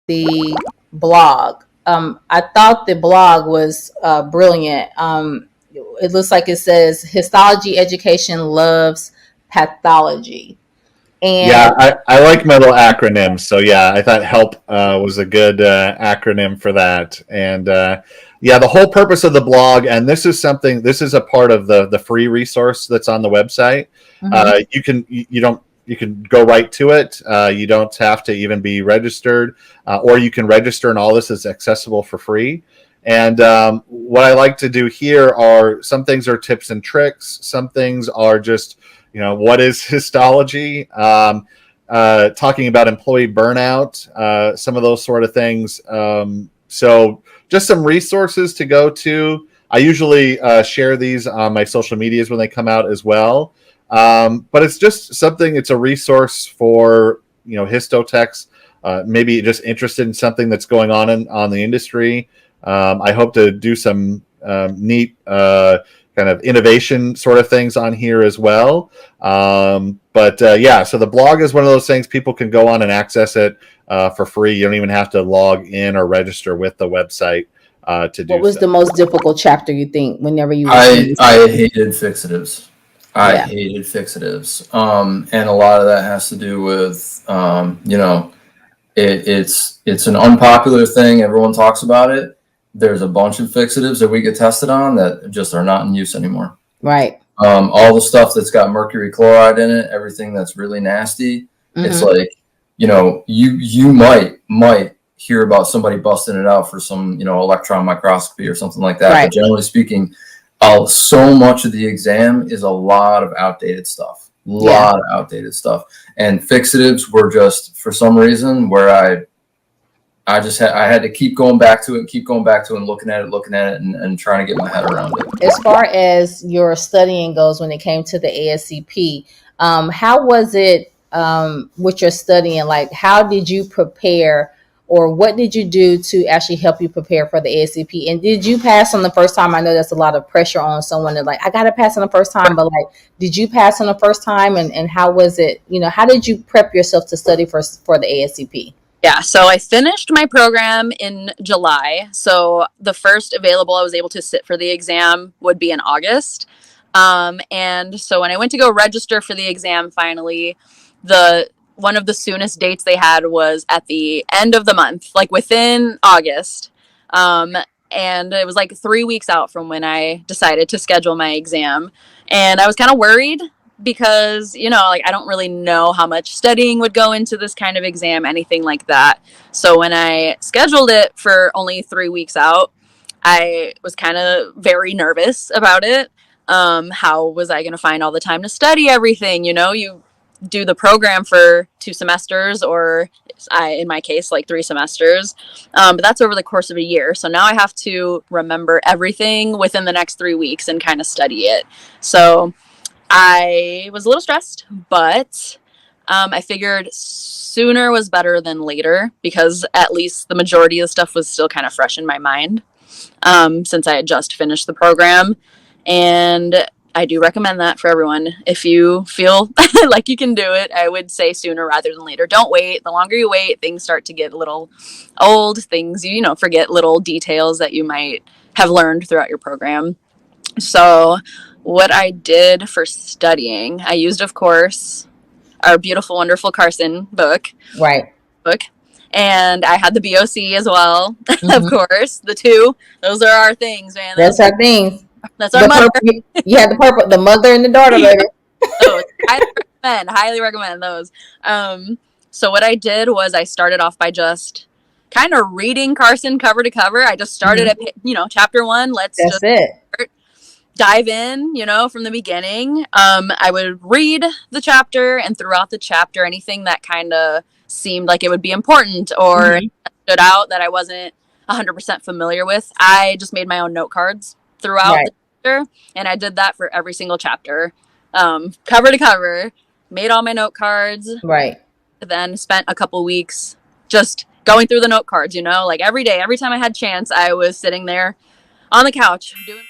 the blog. I thought the blog was brilliant. It looks like it says histology education loves pathology. Yeah, And I like my little acronyms. So yeah, I thought HELP was a good acronym for that. And yeah, the whole purpose of the blog, and this is something. This is a part of the free resource that's on the website. Mhm. You don't you can go right to it. You don't have to even be registered, or you can register, and all this is accessible for free. And what I like to do here are some things are tips and tricks. Some things are just what is histology, talking about employee burnout, some of those sort of things. So just some resources to go to. I usually share these on my social medias when they come out as well. But it's just something, it's a resource for histotechs, maybe just interested in something that's going on the industry. I hope to do some neat kind of innovation sort of things on here as well. But yeah, so the blog is one of those things people can go on and access it for free. You don't even have to log in or register with the website to what do was so. the most difficult chapter you think whenever you were I doing this? I hated fixatives. I Yeah. hated fixatives. And a lot of that has to do with it's an unpopular thing. Everyone talks about it. There's a bunch of fixatives that we get tested on that just are not in use anymore. Right. All the stuff that's got mercury chloride in it, everything that's really nasty. It's Mm-hmm. like, you might hear about somebody busting it out for some, electron microscopy or something like that. Right. But generally speaking, so much of the exam is a lot of outdated stuff. Lot of outdated stuff. And fixatives were just, for some reason, where I had to keep going back to it and looking at it and trying to get my head around it. As far as your studying goes, when it came to the ASCP, how was it with your studying? Like, how did you prepare, or what did you do to actually help you prepare for the ASCP? And did you pass on the first time? I know that's a lot of pressure on someone to like, I got to pass on the first time, but like, did you pass on the first time? And how was it? How did you prep yourself to study for the ASCP? Yeah, so I finished my program in July. So the first available I was able to sit for the exam would be in August. And so when I went to go register for the exam finally, one of the soonest dates they had was at the end of the month, like within August. And it was like 3 weeks out from when I decided to schedule my exam. And I was kind of worried because like I don't really know how much studying would go into this kind of exam, anything like that. So when I scheduled it for only 3 weeks out, I was kind of very nervous about it. How was I going to find all the time to study everything? You do the program for 2 semesters, or in my case, like 3 semesters. But that's over the course of a year. So now I have to remember everything within the next 3 weeks and kind of study it. So I was a little stressed, but I figured sooner was better than later, because at least the majority of the stuff was still kind of fresh in my mind, since I had just finished the program. And I do recommend that for everyone. If you feel like you can do it, I would say sooner rather than later. Don't wait. The longer you wait, things start to get a little old. Things, forget little details that you might have learned throughout your program. So what I did for studying, I used, of course, our beautiful, wonderful Carson book. Right. And I had the BOC as well, of Mm-hmm. course. The two, those are our things, man. That's our things. That's The our mother. purple, you had the purple, the mother and the daughter, baby. Those. Highly recommend those. So what I did was I started off by just kind of reading Carson cover to cover. I just started at, chapter 1. Let's That's just it. dive in, from the beginning. I would read the chapter, and throughout the chapter, anything that kind of seemed like it would be important or stood out that I wasn't 100% familiar with, I just made my own note cards throughout Right. the chapter, and I did that for every single chapter, cover to cover, made all my note cards, Right. then spent a couple weeks just going through the note cards, like every day, every time I had chance, I was sitting there on the couch doing